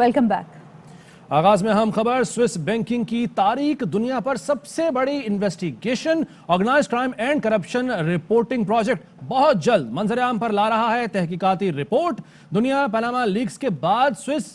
Welcome back. आगाज में हम खबर स्विस बैंकिंग की तारीख, दुनिया पर सबसे बड़ी investigation organised crime and corruption reporting project बहुत जल्द मंजर-ए-आम पर ला रहा है। तहकीकाती रिपोर्ट दुनिया पनामा लीक्स के बाद स्विस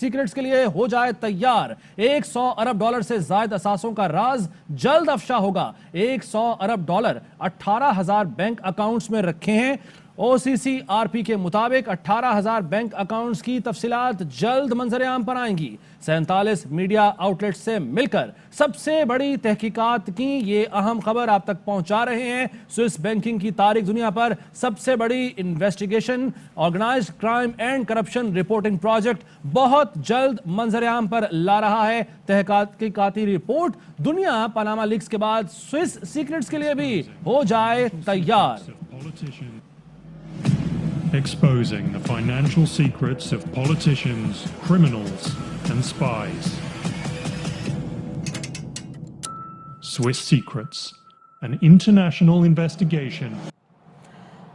सीक्रेट्स के लिए हो जाए तैयार। 100 अरब डॉलर से ज्यादा असासों का राज जल्द अफशा होगा। 100 अरब डॉलर 18,000 बैंक अकाउंट्स में रखे हैं। OCCRP के मुताबिक 18,000 बैंक अकाउंट्स की तफसीलात जल्द मंजर-ए-आम पर आएंगी। 47 मीडिया आउटलेट से मिलकर सबसे बड़ी तहकीकात की ये अहम खबर आप तक पहुंचा रहे हैं। स्विस बैंकिंग की तारीख, दुनिया पर सबसे बड़ी investigation organised crime and corruption reporting project बहुत जल्द मंजर-ए-आम पर ला रहा है। तहकीकाती रिपोर्ट दुनिया पनामा लीक्स के बाद स्विस सीक्रेट्स के लिए भी हो जाए तैयार। Exposing the financial secrets of politicians, criminals and spies. Swiss Secrets, an international investigation.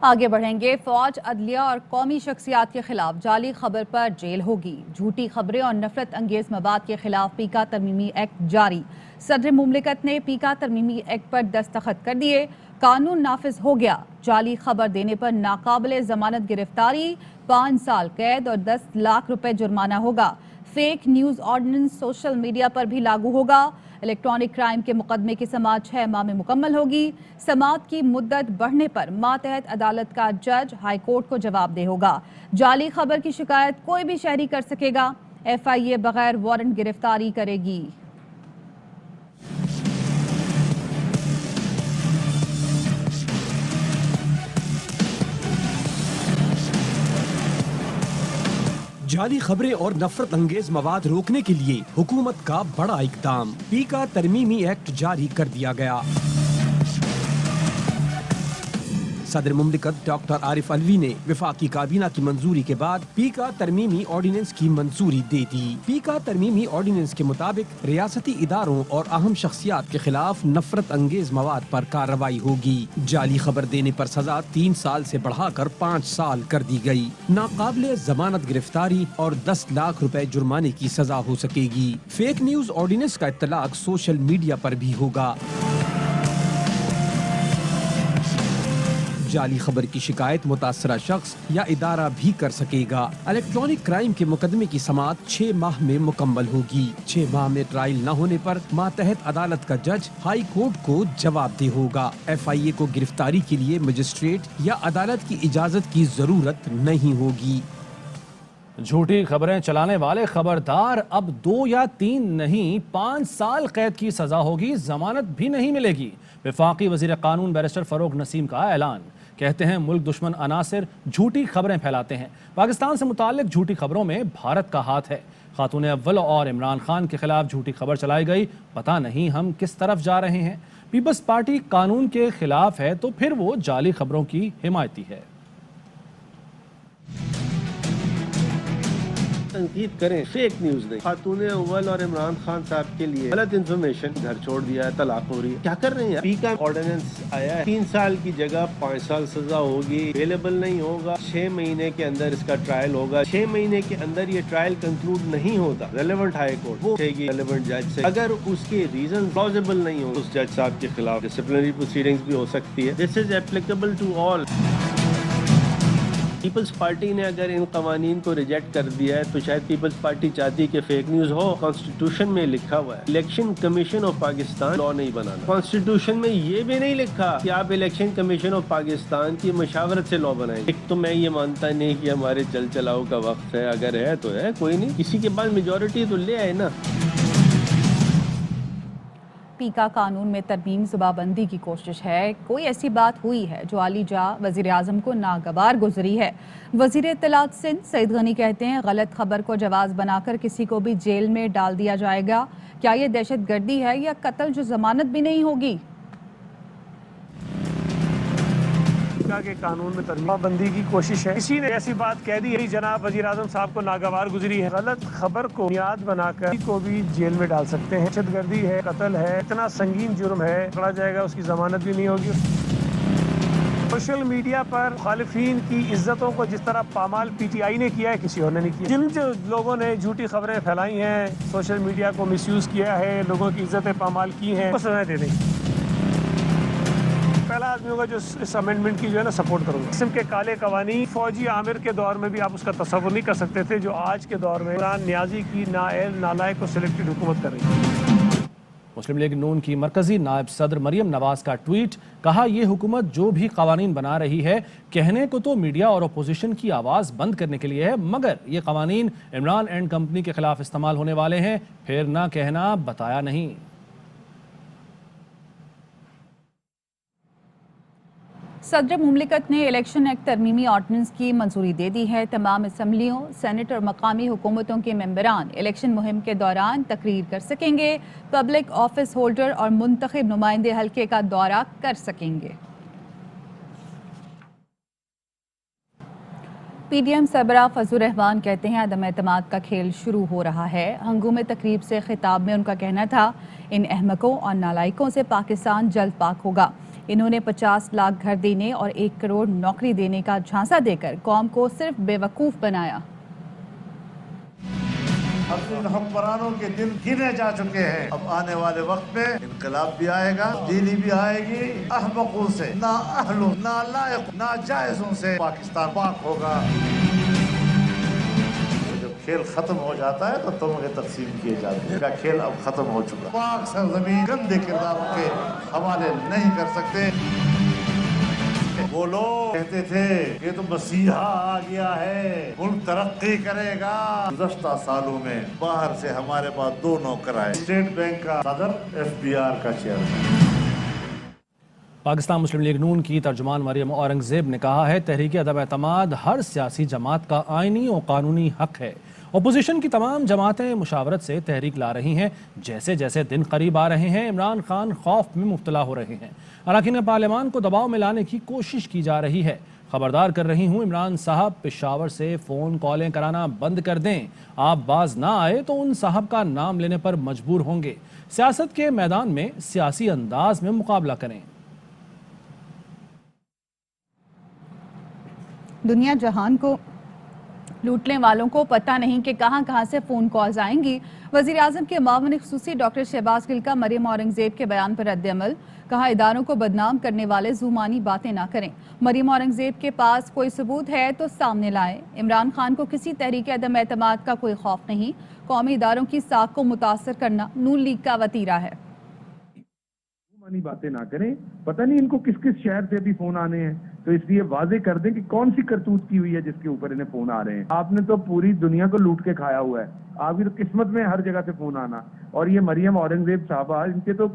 आगे बढ़ेंगे। फौज, अदलिया और कौमी शख्सियात के खिलाफ जाली खबर पर जेल होगी। झूठी खबरें और नफरत अंगेज मवाद के खिलाफ पीका तरमीमी एक्ट जारी। सदर मुमलिकत ने पीका तरमीमी एक्ट पर दस्तखत कर दिए। कानून नाफिज हो गया। जाली खबर देने पर नाकाबिले जमानत गिरफ्तारी, 5 साल कैद और 10 लाख रुपए जुर्माना होगा। Fake news ordinance social media पर भी लागू होगा। इलेक्ट्रॉनिक क्राइम के मुकदमे की समाअत 6 माह में मुकम्मल होगी। समाअत की मुद्दत बढ़ने पर मातहत अदालत का जज हाई कोर्ट को जवाबदेह होगा। जाली खबर की शिकायत कोई भी शहरी कर सकेगा। FIA बगैर वारंट गिरफ्तारी करेगी। जाली खबरें और नफरत अंगेज मवाद रोकने के लिए हुकूमत का बड़ा इकदाम, पीका तरमीमी एक्ट जारी कर दिया गया। सदर मुमलिकत डॉक्टर आरिफ अलवी ने वफाकी काबीना की मंजूरी के बाद पीका तरमीमी ऑर्डिनेंस की मंजूरी दे दी। पीका तरमीमी ऑर्डिनेंस के मुताबिक रियासती इदारों और अहम शख्सियात के खिलाफ नफरत अंगेज मवाद पर कार्रवाई होगी। जाली खबर देने पर सजा 3 साल से बढ़ाकर 5 साल कर दी गई। नाकाबिले जमानत गिरफ्तारी और 10 लाख रुपए जुर्माने की सजा हो सकेगी। फेक न्यूज ऑर्डिनेंस का इत्तलाक सोशल मीडिया पर भी होगा। जाली खबर की शिकायत मुतासरा शख्स या इदारा भी कर सकेगा। इलेक्ट्रॉनिक क्राइम के मुकदमे की समाअत 6 माह में मुकम्मल होगी। 6 माह में ट्रायल न होने पर मातहत अदालत का जज हाई कोर्ट को जवाबदेह होगा। FIA को गिरफ्तारी के लिए मजिस्ट्रेट या अदालत की इजाजत की जरूरत नहीं होगी। झूठी खबरें चलाने वाले खबरदार, अब 2 या 3 नहीं 5 साल कैद की सजा होगी, जमानत भी नहीं मिलेगी। वफाकी वजीर कानून बैरिस्टर फरोग नसीम का ऐलान। कहते हैं मुल्क दुश्मन अनासिर झूठी खबरें फैलाते हैं। पाकिस्तान से मुताल्लिक झूठी खबरों में भारत का हाथ है। खातून अव्वल और इमरान खान के खिलाफ झूठी खबर चलाई गई। पता नहीं हम किस तरफ जा रहे हैं। पीपल्स पार्टी कानून के खिलाफ है तो फिर वो जाली खबरों की हिमायती है। तनकीद करें, फेक न्यूज नहीं। खातून अव्वल और इमरान खान साहब के लिए गलत इन्फॉर्मेशन, घर छोड़ दिया है, तलाक हो रही है, क्या कर रहे हैं? पीका ऑर्डिनेंस आया है, 3 साल की जगह 5 साल सजा होगी। अवेलेबल नहीं होगा, 6 महीने के अंदर इसका ट्रायल होगा। 6 महीने के अंदर ये ट्रायल कंक्लूड नहीं होता, रेलेवेंट हाई कोर्ट वो कहेगी रेलेवेंट जज से। अगर उसके रीजन प्लॉजिबल नहीं हो, उस जज साहब के खिलाफ डिसिप्लिनरी प्रोसीडिंग्स भी हो सकती है। This is applicable to all. Peoples Party ने अगर इन कवानीन को रिजेक्ट कर दिया है तो शायद पीपल्स पार्टी चाहती है कि फेक न्यूज हो। कॉन्स्टिट्यूशन में लिखा हुआ है election commission of Pakistan law नहीं बनाना। कॉन्स्टिट्यूशन में ये भी नहीं लिखा कि आप इलेक्शन कमीशन ऑफ पाकिस्तान की मशावरत से लॉ बनाएंगे। एक तो मैं ये मानता नहीं कि हमारे चल चलाओ का वक्त है, अगर है तो है, कोई नहीं, किसी के पास मेजोरिटी तो ले आए ना। पीका कानून में तरमीम जुबाबंदी की कोशिश है। कोई ऐसी बात हुई है जो आली जा वज़ीर आज़म को नागवार गुजरी है? वज़ीर इत्तलात सिंध सईद गनी कहते हैं गलत खबर को जवाज़ बनाकर किसी को भी जेल में डाल दिया जाएगा। क्या ये दहशत गर्दी है या कत्ल जो जमानत भी नहीं होगी? के कानून में तरमीम की कोशिश है। किसी ने ऐसी बात कह दी है जनाब वजीर आजम साहब को नागवार गुजरी है। गलत खबर को बुनियाद बनाकर किसी को भी जेल में डाल सकते हैं। दहशतगर्दी है, कत्ल है, इतना संगीन जुर्म है, पकड़ा जाएगा, उसकी जमानत भी नहीं होगी। सोशल मीडिया पर मुखालिफिन की इज्जतों को जिस तरह पामाल पीटीआई ने किया है, किसी और ने नहीं किया। जिन जो लोगों ने झूठी खबरें फैलाई हैं, सोशल मीडिया को मिसयूज किया है, लोगों की इज्जतें पामाल की हैं, वो सजा दे देंगे। पहला आदमी होगा जो इस अमेंडमेंट की जो है ना सपोर्ट करूंगा। किस्म के काले कवानी फौजी आमिर के दौर में भी आप उसका तस्वुर नहीं कर सकते थे, जो आज के दौर में इमरान नियाजी की नाअहल नालायक और सिलेक्टेड हुकूमत कर रही है। मुस्लिम लीग नून की मरकजी नायब सदर मरियम नवाज का ट्वीट, कहा यह हुकूमत जो भी कवानीन बना रही है कहने को तो मीडिया और अपोजिशन की आवाज़ बंद करने के लिए है, मगर ये कवानीन इमरान एंड कंपनी के खिलाफ इस्तेमाल होने वाले हैं, फिर ना कहना बताया नहीं। सदर मुमलिकत ने इलेक्शन एक्ट तरमीमी ऑर्डिनेंस की मंजूरी दे दी है। तमाम असम्बलियों, सेनेट और मकामी हुकूमतों के मेंबरान इलेक्शन मुहिम के दौरान तकरीर कर सकेंगे। पब्लिक ऑफिस होल्डर और मुंतखब नुमाइंदे हल्के का दौरा कर सकेंगे। पीडीएम सरबराह फजलुर रहमान कहते हैं अदम एतमाद का खेल शुरू हो रहा है। हंगूम तकरीब से खिताब में उनका कहना था, इन अहमकों और नालायकों से पाकिस्तान जल्द पाक होगा। इन्होंने 50 लाख घर देने और 1 करोड़ नौकरी देने का झांसा देकर कौम को सिर्फ बेवकूफ़ बनाया। अब इन हुक्मरानों के दिन गिने जा चुके हैं। अब आने वाले वक्त में इनकलाब भी आएगा, तब्दीली भी आएगी। अहमकों से, ना अहलों, ना लायक, ना जायज़ों से पाकिस्तान पाक होगा। जब खेल खत्म हो जाता है तो तमगे तकसीम किए जाते हैं। इनका खेल अब खत्म हो चुका। पाक सरजमीन गंदे किरदारों के हवाले नहीं कर सकते। वो लोग कहते थे ये तो मसीहा आ गया है, मुल्क तरक्की करेगा। गुज़श्ता सालों में बाहर से हमारे पास 2 नौकर आए, स्टेट बैंक का सदर, FBR का चेयरमैन। पाकिस्तान मुस्लिम लीग नून की तर्जुमान मरियम औरंगजेब ने कहा है, तहरीक अदम एतमाद हर सियासी जमात का आइनी और कानूनी हक है। अपोजिशन की तमाम जमातें मुशावरत से तहरीक ला रही हैं। जैसे जैसे दिन करीब आ रहे हैं, इमरान खान खौफ में मुब्तला हो रहे हैं। अरकान पार्लियामान को दबाव में लाने की कोशिश की जा रही है। खबरदार कर रही हूँ, इमरान साहब पेशावर से फ़ोन कॉलें कराना बंद कर दें। आप बाज ना आए तो उन साहब का नाम लेने पर मजबूर होंगे। सियासत के मैदान में सियासी अंदाज में मुकाबला करें। दुनिया जहान को लूटने वालों को पता नहीं कि कहां से फ़ोन कॉल्स आएंगी। वज़ीर आज़म के मामून ख़ुसूसी डॉक्टर शहबाज गिल का मरियम औरंगज़ेब के बयान पर रद्द-ए-अमल। कहा, इदारों को बदनाम करने वाले ज़ुबानी बातें ना करें। मरियम औरंगज़ेब के पास कोई सबूत है तो सामने लाएं। इमरान खान को किसी तहरीक अदम एतमाद का कोई खौफ नहीं। कौमी इदारों की साख को मुतासर करना नून लीग का वतीरा है। बातें ना करें, पता नहीं इनको किस किस शहर से भी फोन आने हैं, तो इसलिए वाजे कर दें कि कौन सी करतूत की हुई है जिसके ऊपर इन्हें फोन आ रहे हैं। आपने तो पूरी दुनिया को लूट के खाया हुआ है, आपकी तो किस्मत में हर जगह से फोन आना। और ये मरियम औरंगजेब साहबा, इनके तो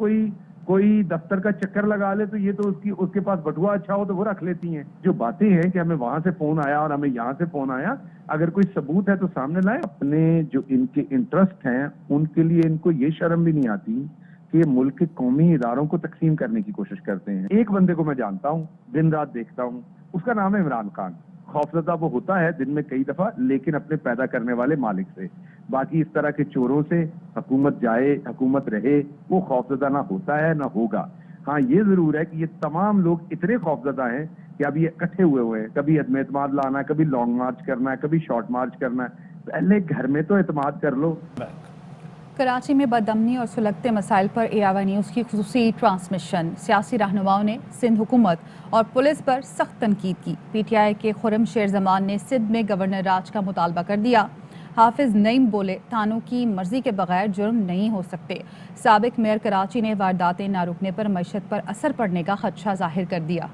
कोई दफ्तर का चक्कर लगा ले तो ये तो उसके पास बटुआ अच्छा हो तो वो रख लेती हैं। जो बातें हैं कि हमें वहां से फोन आया और हमें यहाँ से फोन आया, अगर कोई सबूत है तो सामने लाए। अपने जो इनके इंटरेस्ट हैं उनके लिए इनको ये शर्म भी नहीं आती कि ये मुल्क के कौमी इदारों को तकसीम करने की कोशिश करते हैं। एक बंदे को मैं जानता हूँ, दिन रात देखता हूँ, उसका नाम है इमरान खान। खौफजदा वो होता है दिन में कई दफा, लेकिन अपने पैदा करने वाले मालिक से। बाकी इस तरह के चोरों से हुकूमत जाए हुकूमत रहे, वो खौफजदा ना होता है ना होगा। हाँ, ये जरूर है कि ये तमाम लोग इतने खौफजदा हैं कि अब ये इकट्ठे हुए हैं। कभी अदम एतमाद लाना है, कभी लॉन्ग मार्च करना है, कभी शॉर्ट मार्च करना है। पहले घर में तो एतमाद कर लो। कराची में बदअमनी और सुलगते मसाइल पर AIY न्यूज़ की खुसूसी ट्रांसमिशन। सियासी रहनुमाओं ने सिंध हुकूमत और पुलिस पर सख्त तनकीद की। PTI के खुर्रम शेर जमान ने सिंध में गवर्नर राज का मुतालबा कर दिया। हाफिज नईम बोले, थानों की मर्जी के बगैर जुर्म नहीं हो सकते। साबिक मेयर कराची ने वारदातें ना रुकने पर मईशत पर असर पड़ने का खदशा जाहिर कर दिया।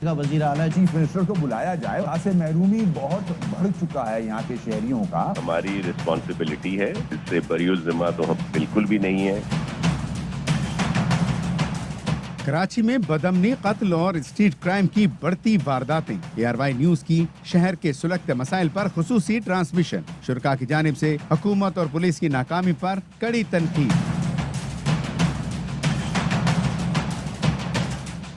वज़ीर आला चीफ मिनिस्टर को बुलाया जाए। यहाँ से महरूमी बहुत बढ़ चुका है यहाँ के शहरियों का। हमारी रिस्पॉन्सिबिलिटी है, इससे बरीउल ज़िम्मा तो हम बिल्कुल भी नहीं है। कराची में बदअमनी, कत्ल और स्ट्रीट क्राइम की बढ़ती वारदातें। AIY न्यूज़ की शहर के सुलगते मसाइल पर खुसूसी ट्रांसमिशन। शुरका की जानिब से हुकूमत और पुलिस की नाकामी पर कड़ी तनकीद।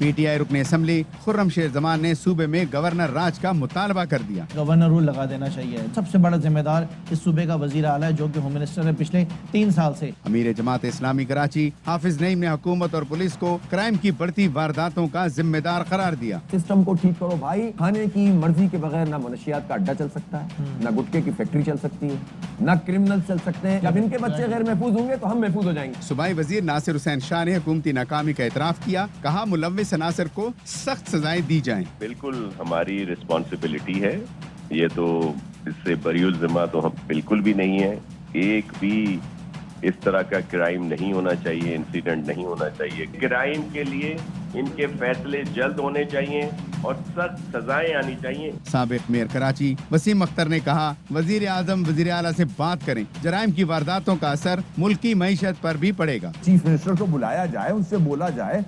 PTI रुकने असम्बली खुर्रम शेर जमान ने सूबे में गवर्नर राज का मुतालबा कर दिया। गवर्नर रूल लगा देना चाहिए। सबसे बड़ा जिम्मेदार इस सूबे का वजीर आला है जो कि होम मिनिस्टर है पिछले 3 साल से। अमीर जमात इस्लामी कराची हाफिज नईम ने हुकूमत और पुलिस को क्राइम की बढ़ती वारदातों का जिम्मेदार करार दिया। सिस्टम को ठीक करो भाई, खाने की मर्जी के बगैर ना मनशियात का अड्डा चल सकता है, ना गुटखे की फैक्ट्री चल सकती है, ना क्रिमिनल चल सकते हैं। जब इनके बच्चे गैर महफूज होंगे तो हम महफूज हो जाएंगे। सूबाई वजीर नासिर हुसैन शाह ने हुकूमती नाकामी का एतराफ किया, कहा मुलव्विस अनासर को सख्त सजाएं दी जाएं। बिल्कुल हमारी रिस्पॉन्सिबिलिटी है, ये तो इससे बरीउल ज़िम्मा तो हम बिल्कुल भी नहीं है। एक भी इस तरह का क्राइम नहीं होना चाहिए, इंसिडेंट नहीं होना चाहिए। क्राइम के लिए इनके फैसले जल्द होने चाहिए और सख्त सजाएं आनी चाहिए। साबिक मेयर कराची वसीम अख्तर ने कहा, वजीर आजम वजीर आला से बात करें, जराइम की वारदातों का असर मुल्की मईशत पर भी पड़ेगा। चीफ मिनिस्टर को बुलाया जाए, उनसे बोला जाए,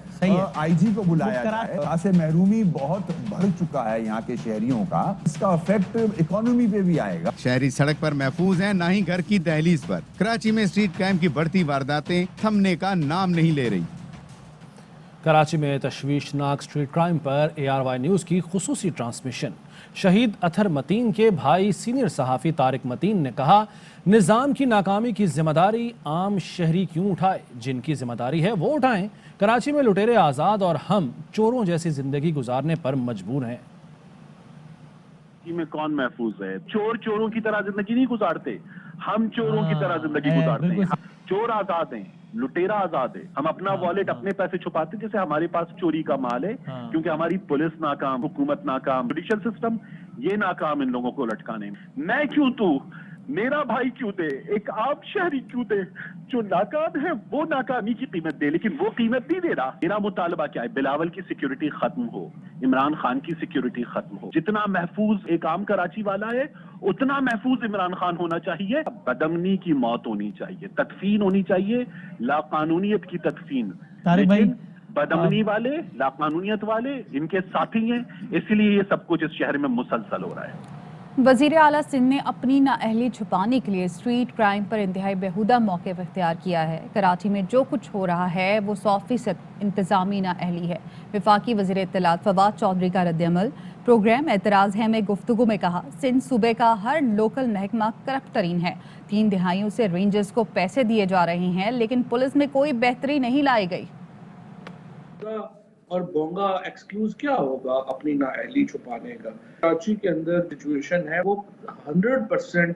IG को बुलाया जाए। यहाँ से महरूमी बहुत बढ़ चुका है यहाँ के शहरियों का, इसका इफेक्ट इकोनॉमी पे भी आएगा। शहरी सड़क पर महफूज हैं, ना ही घर की दहलीज पर। कराची में स्ट्रीट क्राइम की बढ़ती वारदातें थमने का नाम नहीं ले रही। कराची में तशवीशनाक स्ट्रीट क्राइम पर ARY न्यूज़ की खुसूसी ट्रांसमिशन। शहीद अथर मतीन के भाई सीनियर सहाफ़ी तारिक मतीन ने कहा, निज़ाम की नाकामी की जिम्मेदारी आम शहरी क्यों उठाए, जिनकी जिम्मेदारी है वो उठाएं। कराची में लुटेरे आज़ाद और हम चोरों जैसी जिंदगी गुजारने पर मजबूर हैं। में कौन महफूज है? चोर चोरों की तरह जिंदगी नहीं गुजारते, हम चोरों की तरह जिंदगी गुजारते हैं। चोर आजाद हैं, लुटेरा आजाद है। हम अपना वॉलेट अपने पैसे छुपाते जैसे हमारे पास चोरी का माल है, क्योंकि हमारी पुलिस नाकाम, हुकूमत नाकाम, जुडिशल सिस्टम ये नाकाम इन लोगों को लटकाने में। मैं क्यों तू, मेरा भाई क्यों दे, एक आम शहरी क्यों दे? जो नाकाम है वो नाकामी की कीमत दे, लेकिन वो कीमत नहीं दे रहा। मेरा मुतालबा क्या है? बिलावल की सिक्योरिटी खत्म हो, इमरान खान की सिक्योरिटी खत्म हो। जितना महफूज एक आम कराची वाला है उतना महफूज इमरान खान होना चाहिए। बदअमनी की मौत होनी चाहिए, तदफीन होनी चाहिए, लाकानूनियत की तदफीन। लेकिन बदअमनी वाले, लाकानूनियत वाले इनके साथी हैं, इसलिए ये सब कुछ इस शहर में मुसलसल हो रहा है। वज़ीर आला सिंध ने अपनी नाअहली छुपाने के लिए स्ट्रीट क्राइम पर इंतहाई बेहुदा मौक़िफ़ इख्तियार किया है। कराची में जो कुछ हो रहा है वो 100% इंतज़ामी नाअहली है। वफाकी वज़ीर इत्तलात फवाद चौधरी का रद्द-ए-अमल। प्रोग्राम एतराज़ है में गुफ्तगू में कहा, सिंध सूबे का हर लोकल महकमा करप्ट तरीन है। 3 दिहाइयों से रेंजर्स को पैसे दिए जा रहे हैं, लेकिन पुलिस में कोई बेहतरी नहीं लाई गई। और बोंगा एक्सक्यूज क्या होगा अपनी नाअहली छुपाने का? कराची के अंदर सिचुएशन है वो 100%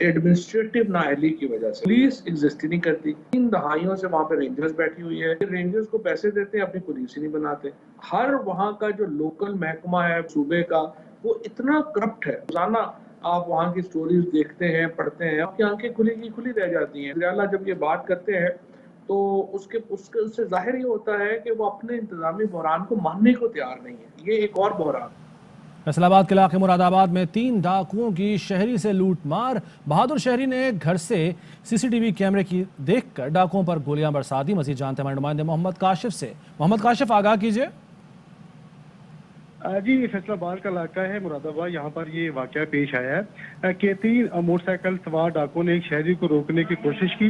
एडमिनिस्ट्रेटिव नाअहली की वजह से। पुलिस एग्जिस्ट ही नहीं करती। 3 दहाइयों से वहाँ पे रेंजर्स बैठी हुई है, रेंजर्स को पैसे देते हैं, अपनी पुलिस ही नहीं बनाते। हर वहाँ का जो लोकल महकमा है सूबे का वो इतना करप्ट है। रोजाना आप वहाँ की स्टोरीज देखते हैं, पढ़ते हैं, आपकी आंखें खुली की खुली रह जाती हैं। अल्लाह जब ये बात करते हैं तो उससे जाहिर ये होता है कि वो अपने इंतजामी बहरान को मानने को तैयार नहीं है। ये एक और बहरान। फैसलाबाद के इलाके मुरादाबाद में 3 डाकुओं की शहरी से लूट मार। बहादुर शहरी ने घर से CCTV कैमरे की देखकर डाकुओं पर गोलियां बरसा दी। मजीद जानते हैं नुमाइंदे मोहम्मद काशिफ से। मोहम्मद काशिफ, आगाह कीजिए। जी, फैसलाबाद का इलाका है मुरादाबाद, यहाँ पर ये वाकया पेश आया है कि 3 मोटरसाइकिल सवार डाकुओं ने एक शहरी को रोकने की कोशिश की।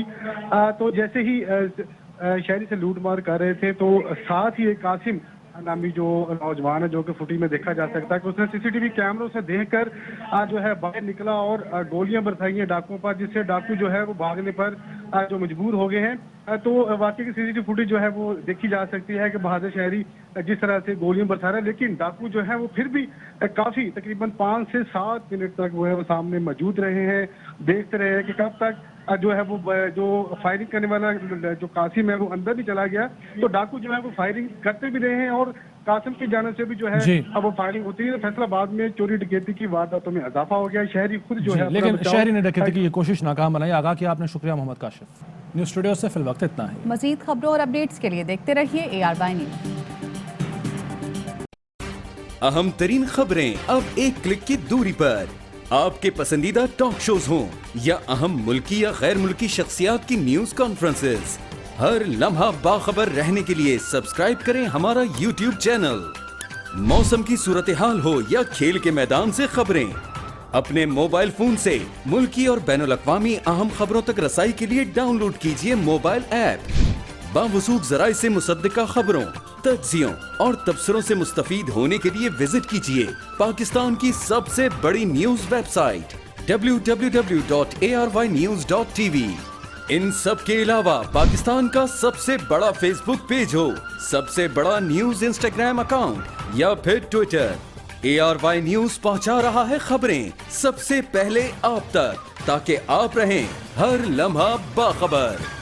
तो जैसे ही शहरी से लूट मार कर रहे थे तो साथ ही एक कासिम नामी जो नौजवान है, जो कि फुटेज में देखा जा सकता है कि उसने CCTV कैमरों से देखकर जो है बाहर निकला और गोलियां बरसाई हैं डाकुओं पर, जिससे डाकू जो है वो भागने पर जो मजबूर हो गए हैं। तो वाकई की CCTV फुटेज जो है वो देखी जा सकती है कि बहादुर शहरी जिस तरह से गोलियां बरसा रहा है, लेकिन डाकू जो है वो फिर भी काफी तकरीबन 5 से 7 मिनट तक वो है वो सामने मौजूद रहे हैं। देखते रहे हैं कि कब तक जो है वो जो फायरिंग करने वाला जो कासिम है वो अंदर भी चला गया। तो डाकू जो है वो फायरिंग करते भी रहे हैं और कासिम की जाने से भी जो है अब वो फायरिंग होती है। फैसलाबाद में चोरी डकैती की वारदातों में इजाफा हो गया। शहरी खुद जो है, लेकिन शहरी ने डकैती की ये कोशिश नाकाम बनाई। आगाह किया आपने, शुक्रिया मोहम्मद काशिफ। न्यूज़ स्टूडियो से फिल वक्त इतना है। मजीद खबरों और अपडेट्स के लिए देखते रहिए ARY न्यूज़। अहम तरीन खबरें अब एक क्लिक की दूरी पर। आपके पसंदीदा टॉक शोज हों या अहम मुल्की या गैर मुल्की शख्सियात की न्यूज कॉन्फ्रेंसेस, हर लम्हा बाखबर रहने के लिए सब्सक्राइब करें हमारा YouTube चैनल। मौसम की सूरत हाल हो या खेल के मैदान से खबरें, अपने मोबाइल फोन से मुल्की और बैनुल अक़वामी अहम खबरों तक रसाई के लिए डाउनलोड कीजिए मोबाइल ऐप। बावसूख ज़राए से मुसद्दिका खबरों, तज्जियों और तबसरों से मुस्तफीद होने के लिए विजिट कीजिए पाकिस्तान की सबसे बड़ी न्यूज वेबसाइट www.arvnews.tv। इन सब के अलावा पाकिस्तान का सबसे बड़ा फेसबुक पेज हो, सबसे बड़ा न्यूज इंस्टाग्राम अकाउंट या फिर ट्विटर, ARY न्यूज पहुंचा रहा है खबरें सबसे पहले आप तक, ताकि आप रहें हर लम्हा बाखबर।